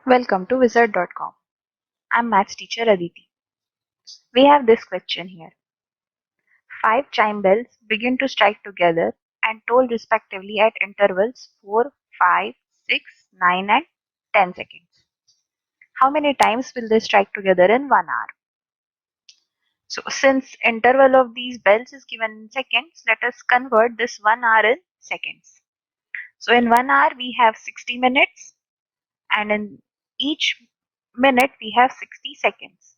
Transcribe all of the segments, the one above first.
Welcome to Wizert.com. I'm maths teacher Aditi. We have this question here. 5 chime bells begin to strike together and toll respectively at intervals 4, 5, 6, 9 and 10 seconds. How many times will they strike together in 1 hour? So since interval of these bells is given in seconds, let us convert this 1 hour in seconds. So in 1 hour we have 60 minutes and in each minute we have 60 seconds.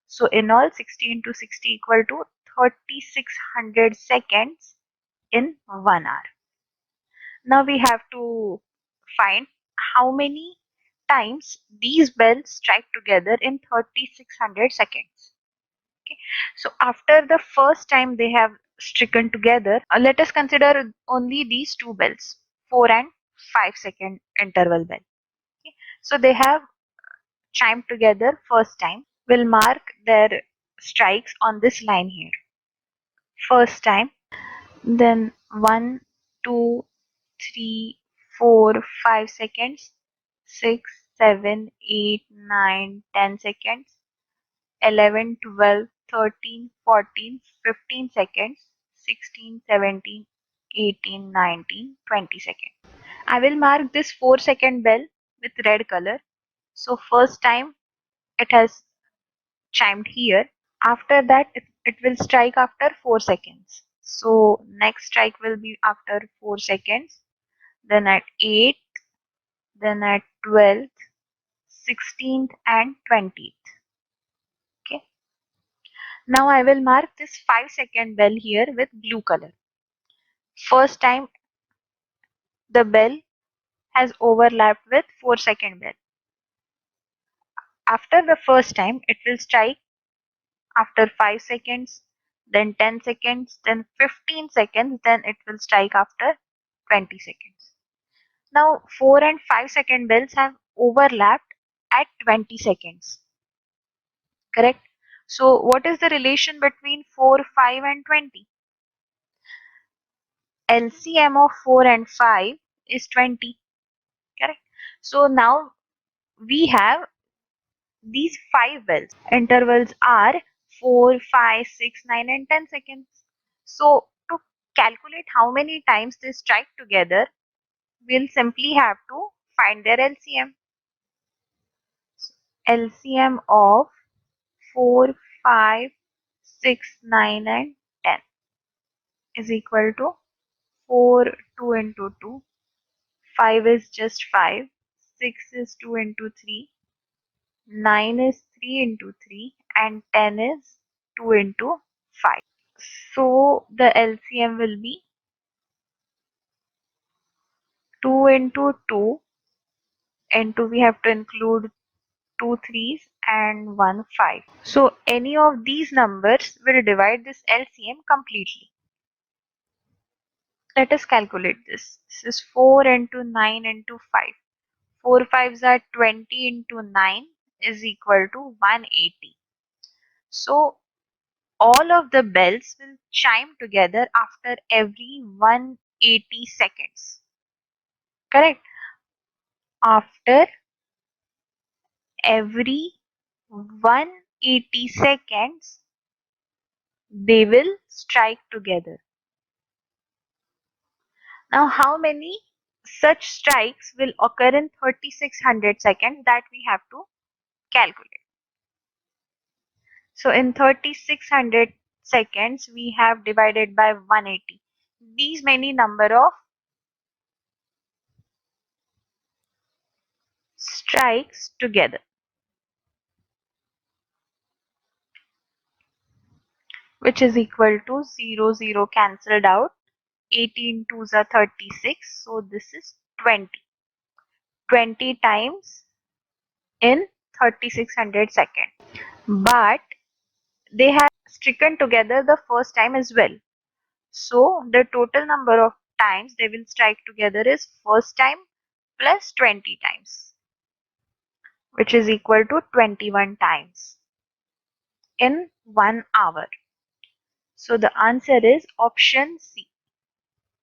So in all 60 into 60 equal to 3600 seconds in 1 hour. Now we have to find how many times these bells strike together in 3600 seconds. Okay. So after the first time they have stricken together, let us consider only these two bells, 4 and 5 second interval bell. Okay. So they have chimed together first time. We'll mark their strikes on this line here. First time, then 1, 2, 3, 4, 5 seconds, 6, 7, 8, 9, 10 seconds, 11, 12, 13, 14, 15 seconds, 16, 17, 18, 19, 20 seconds. I will mark this 4-second bell with red color. So first time it has chimed here. After that, it will strike after 4 seconds. So next strike will be after 4 seconds, then at 8th, then at 12th, 16th and 20th. Okay. Now I will mark this 5-second bell here with blue color. First time the bell has overlapped with 4-second bell. After the first time, it will strike after 5 seconds, then 10 seconds, then 15 seconds, then it will strike after 20 seconds. Now 4 and 5 second bells have overlapped at 20 seconds. Correct? So what is the relation between 4, 5 and 20? LCM of 4 and 5 is 20. Correct? So now we have these 5 bells. Intervals are 4, 5, 6, 9 and 10 seconds. So to calculate how many times they strike together, we'll simply have to find their LCM. LCM of 4, 5, 6, 9 and 10 is equal to 4, 2 into 2, 5 is just 5, 6 is 2 into 3, 9 is 3 into 3 and 10 is 2 into 5. So the LCM will be 2 into 2 into we have to include 2 threes and 1 5. So any of these numbers will divide this LCM completely. Let us calculate this. This is 4 into 9 into 5. 4 fives are 20 into 9 is equal to 180. So all of the bells will chime together after every 180 seconds. Correct? After every 180 seconds, they will strike together. Now, how many such strikes will occur in 3600 seconds? That we have to calculate. So in 3600 seconds, we have divided by 180. These many number of strikes together, which is equal to 0, 0 cancelled out. 18 twos are 36. So this is 20. 20 times in 3600 seconds. But they have stricken together the first time as well. So the total number of times they will strike together is first time plus 20 times, which is equal to 21 times in 1 hour. So the answer is option C.